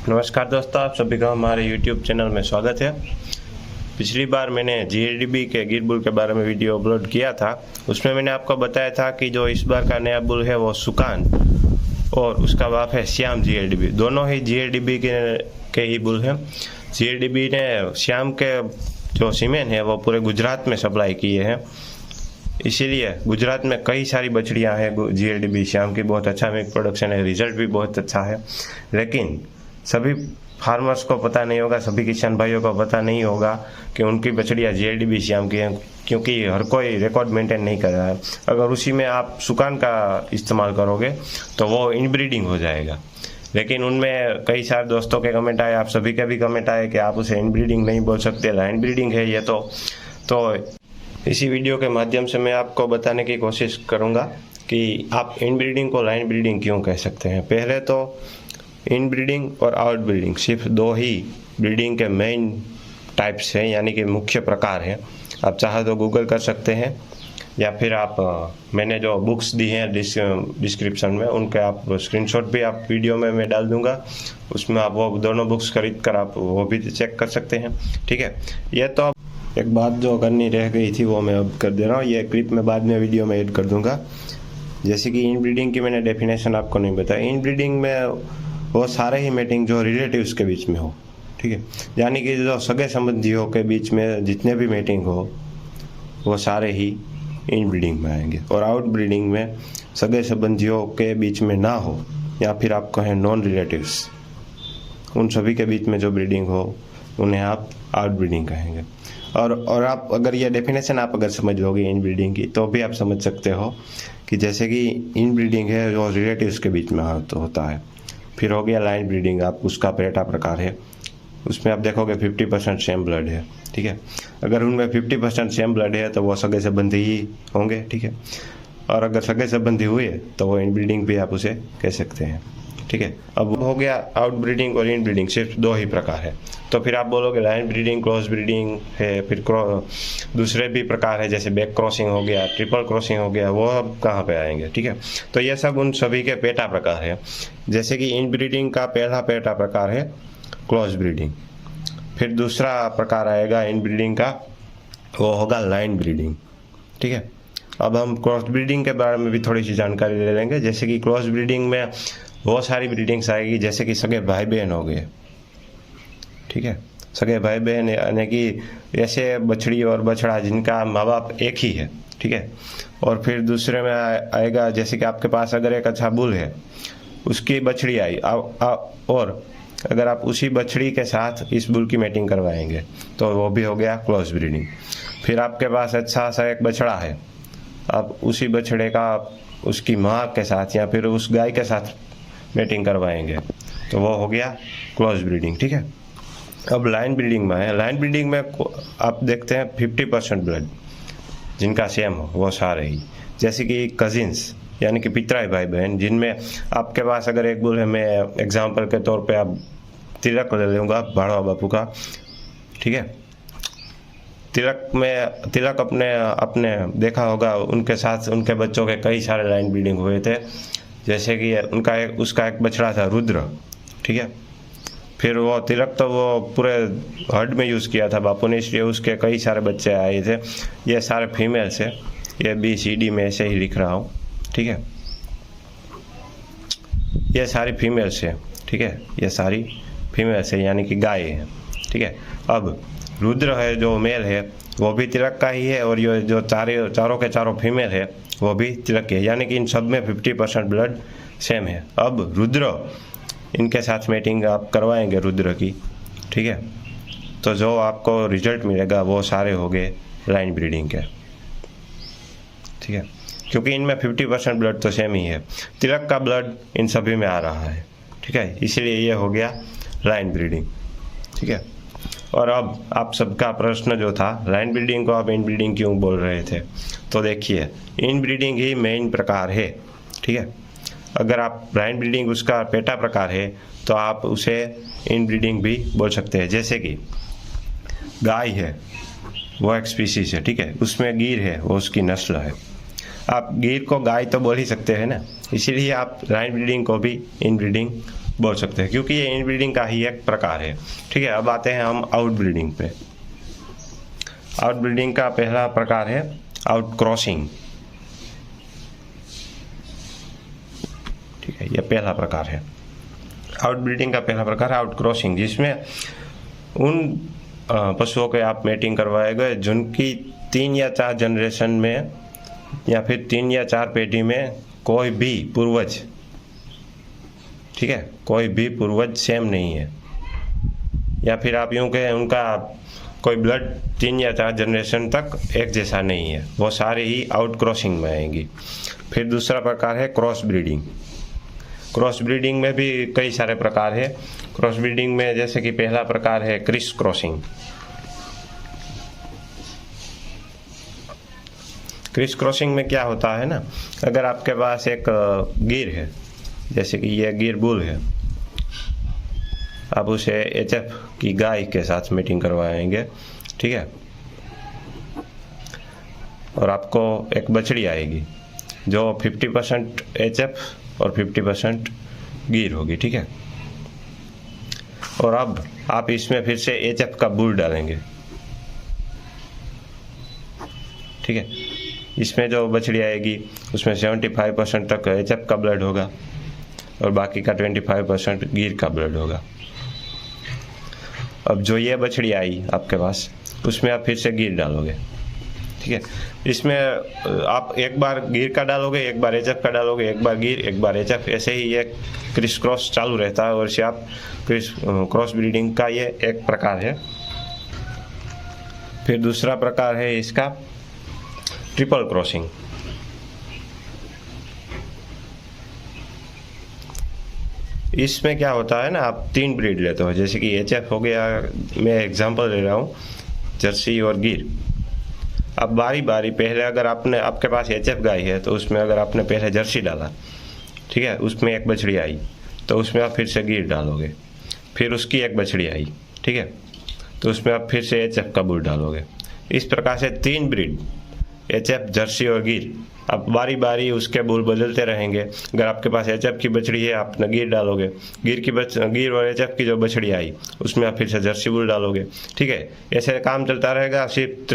नमस्कार दोस्तों, आप सभी का हमारे YouTube चैनल में स्वागत है। पिछली बार मैंने GLDB के गिर बुल के बारे में वीडियो अपलोड किया था। उसमें मैंने आपको बताया था कि जो इस बार का नया बुल है वो सुकान और उसका बाप है श्याम GLDB। दोनों ही GLDB के ही बुल हैं। GLDB ने श्याम के जो सीमेन है वो पूरे गुजरात में सप्लाई किए हैं, इसीलिए गुजरात में कई सारी बछड़ियाँ हैं GLDB श्याम की। बहुत अच्छा मिल्क प्रोडक्शन है, रिजल्ट भी बहुत अच्छा है। लेकिन सभी फार्मर्स को पता नहीं होगा, सभी किसान भाइयों को पता नहीं होगा कि उनकी बछड़ियाँ GLDB श्याम की हैं, क्योंकि हर कोई रिकॉर्ड मेंटेन नहीं कर रहा है। अगर उसी में आप सुकान का इस्तेमाल करोगे तो वो इनब्रीडिंग हो जाएगा। लेकिन उनमें कई सारे दोस्तों के कमेंट आए, आप सभी के भी कमेंट आए कि आप उसे इनब्रीडिंग नहीं बोल सकते, लाइन ब्रीडिंग है ये तो इसी वीडियो के माध्यम से मैं आपको बताने की कोशिश करूँगा कि आप इनब्रीडिंग को लाइन ब्रीडिंग क्यों कह सकते हैं। पहले तो इन ब्रीडिंग और आउट ब्रीडिंग सिर्फ दो ही ब्रीडिंग के मेन टाइप्स हैं, यानी कि मुख्य प्रकार हैं। आप चाहे तो गूगल कर सकते हैं या फिर आप मैंने जो बुक्स दी हैं डिस्क्रिप्शन में उनके आप स्क्रीनशॉट भी आप वीडियो में मैं डाल दूंगा, उसमें आप वो दोनों बुक्स खरीद कर आप वो भी चेक कर सकते हैं। ठीक है, ये तो एक बात जो करनी रह गई थी वो मैं अब कर दे रहा हूँ। ये क्लिप मैं बाद में वीडियो में ऐड कर दूंगा। जैसे कि इन ब्रीडिंग की मैंने डेफिनेशन आपको नहीं बताया। इन ब्रीडिंग में वो सारे ही मेटिंग जो रिलेटिव्स के बीच में हो, ठीक है, यानी कि जो सगे संबंधियों के बीच में जितने भी मेटिंग हो वो सारे ही इन ब्रीडिंग में आएंगे। और आउट ब्रीडिंग में सगे संबंधियों के बीच में ना हो, या फिर आप कहें नॉन रिलेटिव्स, उन सभी के बीच में जो ब्रीडिंग हो उन्हें आप आउट ब्रीडिंग कहेंगे। और आप अगर ये डेफिनेशन आप अगर समझ लोगे इन ब्रीडिंग की, तो भी आप समझ सकते हो कि जैसे कि इन ब्रीडिंग है जो रिलेटिव्स के बीच में होता है। फिर हो गया लाइन ब्रीडिंग, आप उसका पेटा प्रकार है, उसमें आप देखोगे 50% सेम ब्लड है। ठीक है, अगर उनमें 50% सेम ब्लड है तो वो सगे संबंधी ही होंगे। ठीक है, और अगर सगे संबंधी हुए तो वो इन ब्रीडिंग भी आप उसे कह सकते हैं। ठीक है, अब हो गया आउट ब्रीडिंग और इन ब्रीडिंग, सिर्फ दो ही प्रकार है। तो फिर आप बोलोगे लाइन ब्रीडिंग, क्रॉस ब्रीडिंग है, फिर दूसरे भी प्रकार है जैसे बैक क्रॉसिंग हो गया, ट्रिपल क्रॉसिंग हो गया, वो अब कहाँ पे आएंगे। ठीक है, तो ये सब उन सभी के पेटा प्रकार है। जैसे कि इन ब्रीडिंग का पहला पेटा प्रकार है क्रॉस ब्रीडिंग। फिर दूसरा प्रकार आएगा इन ब्रीडिंग का, वो होगा लाइन ब्रीडिंग। ठीक है, अब हम क्रॉस ब्रीडिंग के बारे में भी थोड़ी सी जानकारी ले लेंगे। जैसे कि क्रॉस ब्रीडिंग में बहुत सारी ब्रीडिंग्स आएगी, जैसे कि सगे भाई बहन हो गए। ठीक है, सगे भाई बहन यानी कि ऐसे बछड़ी और बछड़ा जिनका माँ बाप एक ही है। ठीक है, और फिर दूसरे में आएगा जैसे कि आपके पास अगर एक अच्छा बुल है, उसकी बछड़ी आई और अगर आप उसी बछड़ी के साथ इस बुल की मैटिंग करवाएंगे तो वो भी हो गया क्रॉस ब्रीडिंग। फिर आपके पास अच्छा सा एक बछड़ा है, आप उसी बछड़े का उसकी माँ के साथ या फिर उस गाय के साथ मैटिंग करवाएंगे तो वो हो गया क्रॉस ब्रीडिंग। ठीक है, अब लाइन ब्रीडिंग में है। लाइन ब्रीडिंग में आप देखते हैं 50% ब्लड जिनका सेम हो वो सारे ही, जैसे कि कजिन्स यानी कि पितराई भाई बहन, जिनमें आपके पास अगर एक बुल है, मैं एग्जांपल के तौर पे आप तिलक ले लूँगा भाड़वा बापू का। ठीक है, तिलक अपने देखा होगा उनके साथ उनके बच्चों के कई सारे लाइन ब्रीडिंग हुए थे। जैसे कि उसका एक बछड़ा था रुद्र। ठीक है, फिर वो तिलक तो वो पूरे हर्ड में यूज़ किया था बापू ने, इसलिए उसके कई सारे बच्चे आए थे। ये सारे फीमेल्स है, ये BCD में ऐसे ही लिख रहा हूँ। ठीक है, ये सारी फीमेल्स है। ठीक है, ये सारी फीमेल्स है यानी कि गाय है। ठीक है, अब रुद्र है जो मेल है वो भी तिलक का ही है, और ये जो चारों के चारों फीमेल है वो भी तिलक के है, यानी कि इन सब में 50% ब्लड सेम है। अब रुद्र, इनके साथ मैटिंग आप करवाएंगे रुद्र की। ठीक है, तो जो आपको रिजल्ट मिलेगा वो सारे हो गए लाइन ब्रीडिंग के। ठीक है, क्योंकि इनमें 50% ब्लड तो सेम ही है, तिलक का ब्लड इन सभी में आ रहा है। ठीक है, इसीलिए ये हो गया लाइन ब्रीडिंग। ठीक है, और अब आप सबका प्रश्न जो था लाइन ब्रीडिंग को आप इन ब्रीडिंग क्यों बोल रहे थे, तो देखिए इन ब्रीडिंग ही मेन प्रकार है। ठीक है, अगर आप लाइन ब्रीडिंग उसका पेटा प्रकार है तो आप उसे इन ब्रीडिंग भी बोल सकते हैं। जैसे कि गाय है वो एक स्पीसीज है। ठीक है, उसमें गिर है वो उसकी नस्ल है। आप गिर को गाय तो बोल ही सकते हैं ना, इसीलिए आप लाइन ब्रीडिंग को भी इन ब्रीडिंग बोल सकते हैं, क्योंकि ये इनब्रीडिंग का ही एक प्रकार है। ठीक है, अब आते हैं हम आउटब्रीडिंग पे। आउटब्रीडिंग का पहला प्रकार है आउट क्रॉसिंग। ठीक है, यह पहला प्रकार है। आउटब्रीडिंग का पहला प्रकार है आउट क्रॉसिंग, जिसमें उन पशुओं के आप मेटिंग करवाए गए जिनकी 3 या 4 जनरेशन में या फिर 3 या 4 पेटी में कोई भी पूर्वज, ठीक है, कोई भी पूर्वज सेम नहीं है, या फिर आप यूँ कहें उनका कोई ब्लड 3 या 4 जनरेशन तक एक जैसा नहीं है, वो सारे ही आउट क्रॉसिंग में आएंगी। फिर दूसरा प्रकार है क्रॉस ब्रीडिंग। क्रॉस ब्रीडिंग में भी कई सारे प्रकार है। क्रॉस ब्रीडिंग में जैसे कि पहला प्रकार है क्रिस क्रॉसिंग। क्रिस क्रॉसिंग में क्या होता है ना, अगर आपके पास एक गिर है, जैसे कि ये गिर बुल है, आप उसे एचएफ की गाय के साथ मीटिंग करवाएंगे, ठीक है, और आपको एक बछड़ी आएगी जो 50% एचएफ और 50% गिर होगी। ठीक है, और अब आप इसमें फिर से एचएफ का बुल डालेंगे। ठीक है, इसमें जो बछड़ी आएगी उसमें 75% तक एचएफ का ब्लड होगा और बाकी का 25% गिर का ब्लड होगा। अब जो ये बछड़ी आई आपके पास, उसमें आप फिर से गिर डालोगे। ठीक है, इसमें आप एक बार गिर का डालोगे, एक बार एचएफ का डालोगे, एक बार गिर, एक बार एचएफ, ऐसे ही ये क्रिस क्रॉस चालू रहता है। और इसे आप क्रॉस ब्रीडिंग का ये एक प्रकार है। फिर दूसरा प्रकार है इसका ट्रिपल क्रॉसिंग। इसमें क्या होता है ना, आप 3 ब्रीड लेते हो, जैसे कि एचएफ हो गया, मैं एग्जांपल ले रहा हूँ, जर्सी और गिर। अब बारी बारी पहले अगर आपके पास एचएफ गाय है तो उसमें अगर आपने पहले जर्सी डाला, ठीक है, उसमें एक बछड़ी आई तो उसमें आप फिर से गिर डालोगे। फिर उसकी एक बछड़ी आई, ठीक है, तो उसमें आप फिर से एचएफ का बुल डालोगे। इस प्रकार से 3 ब्रीड, एचएफ, जर्सी और गिर, आप बारी बारी उसके बुल बदलते रहेंगे। अगर आपके पास एचएफ की बछड़ी है, आप गिर डालोगे, गिर और एचएफ की जो बछड़ी आई उसमें आप फिर से जर्सी बुल डालोगे। ठीक है, ऐसे काम चलता रहेगा। सिर्फ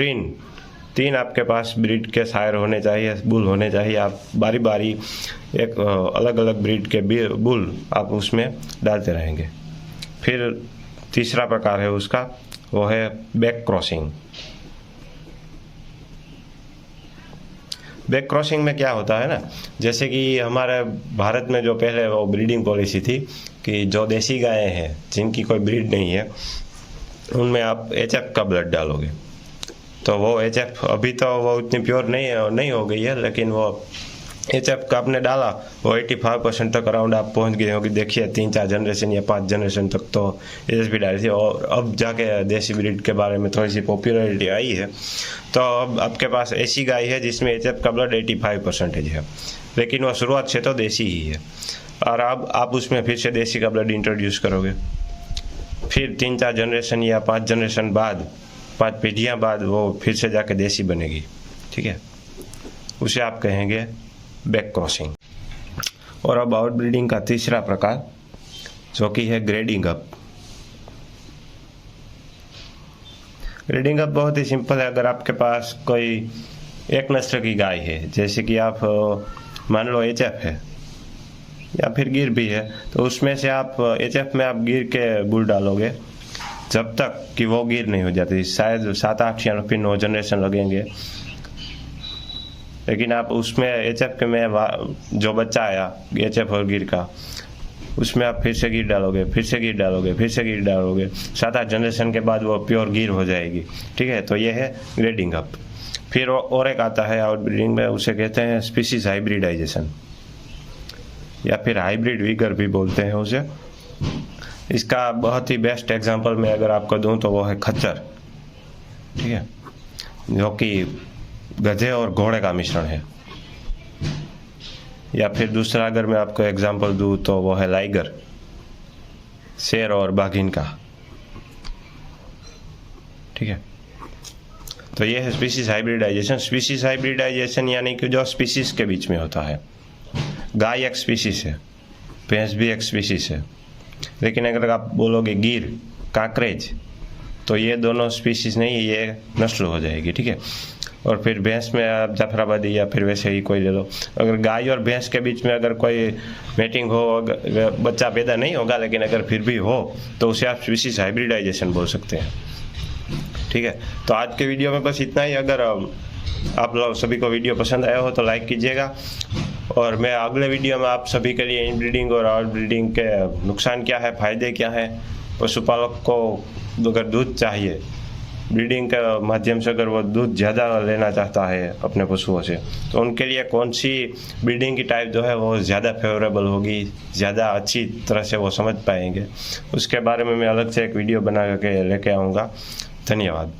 3 आपके पास ब्रीड के सायर होने चाहिए, बुल होने चाहिए। आप बारी बारी एक अलग अलग ब्रीड के बुल आप उसमें डालते रहेंगे। फिर तीसरा प्रकार है उसका, वो है बैक क्रॉसिंग। बैक क्रॉसिंग में क्या होता है ना, जैसे कि हमारे भारत में जो पहले वो ब्रीडिंग पॉलिसी थी कि जो देसी गायें हैं जिनकी कोई ब्रीड नहीं है, उनमें आप एचएफ का ब्लड डालोगे। तो वो एचएफ अभी तो वो इतनी प्योर नहीं हो गई है, लेकिन वो एचएफ का आपने डाला, वो 85% तक अराउंड आप पहुंच गए होगी। देखिए 3-4 जनरेशन या 5 जनरेशन तक तो एचएफ डाली थी, और अब जाके देसी ब्रीड के बारे में थोड़ी सी पॉपुलैरिटी आई है। तो अब आपके पास ऐसी गाय है जिसमें एचएफ का ब्लड 85% है, लेकिन वो शुरुआत से तो देसी ही है। और अब आप उसमें फिर से देसी का ब्लड इंट्रोड्यूस करोगे, फिर 3-4 जनरेशन या 5 जनरेशन बाद, 5 पीढ़ियाँ बाद वो फिर से जाके देसी बनेगी। ठीक है, उसे आप कहेंगे बैक क्रॉसिंग। और अब आउट ब्रीडिंग का तीसरा प्रकार जो कि है ग्रेडिंग अप। ग्रेडिंग अप बहुत ही सिंपल है। अगर आपके पास कोई एक नस्ल की गाय है, जैसे कि आप मान लो एचएफ है या फिर गिर भी है, तो उसमें से आप एचएफ में आप गिर के बुल डालोगे जब तक कि वो गिर नहीं हो जाती। शायद 7-8 या फिर 9 जनरेशन लगेंगे, लेकिन आप उसमें एचएफ के में जो बच्चा आया एचएफ और गिर का, उसमें आप फिर से गिर डालोगे, फिर से गिर डालोगे, फिर से गिर डालोगे, 7-8 जनरेशन के बाद वो प्योर गिर हो जाएगी। ठीक है, तो ये है ग्रेडिंग अप। फिर और एक आता है आउट ब्रीडिंग में, उसे कहते हैं स्पीसीज हाइब्रिडाइजेशन या फिर हाइब्रिड विगर भी बोलते हैं उसे। इसका बहुत ही बेस्ट एग्जांपल मैं अगर आपको दूं तो वो है खच्चर। ठीक है, जो कि गधे और घोड़े का मिश्रण है। या फिर दूसरा अगर मैं आपको एग्जांपल दूं तो वो है लाइगर, शेर और बाघिन का। ठीक है, तो ये है स्पीसीज हाइब्रिडाइजेशन। स्पीसीज हाइब्रिडाइजेशन यानी कि जो स्पीसीज के बीच में होता है। गाय एक स्पीसीज है, भैंस भी एक स्पीसीज है, लेकिन अगर आप बोलोगे गिर, काकरेज, तो ये दोनों स्पीशीज़ नहीं, ये नस्ल हो जाएगी, ठीक है। और फिर भैंस में आप जाफराबादी या फिर वैसे ही कोई ले लो। अगर गाय और भैंस के बीच में अगर कोई मेटिंग हो, अगर बच्चा पैदा नहीं होगा लेकिन अगर फिर भी हो तो उसे आप स्पीशीज हाइब्रिडाइजेशन बोल सकते हैं, ठीक है। तो आज के वीडियो में बस इतना ही। अगर आप लोग सभी को वीडियो पसंद आया हो तो लाइक कीजिएगा, और मैं अगले वीडियो में आप सभी के लिए इनब्रीडिंग और आउटब्रीडिंग के नुकसान क्या है, फ़ायदे क्या है, पशुपालक को अगर दूध चाहिए ब्रीडिंग के माध्यम से, अगर वो दूध ज़्यादा लेना चाहता है अपने पशुओं से, तो उनके लिए कौन सी ब्रीडिंग की टाइप जो है वो ज़्यादा फेवरेबल होगी, ज़्यादा अच्छी तरह से वो समझ पाएंगे, उसके बारे में मैं अलग से एक वीडियो बना के लेके आऊँगा। धन्यवाद।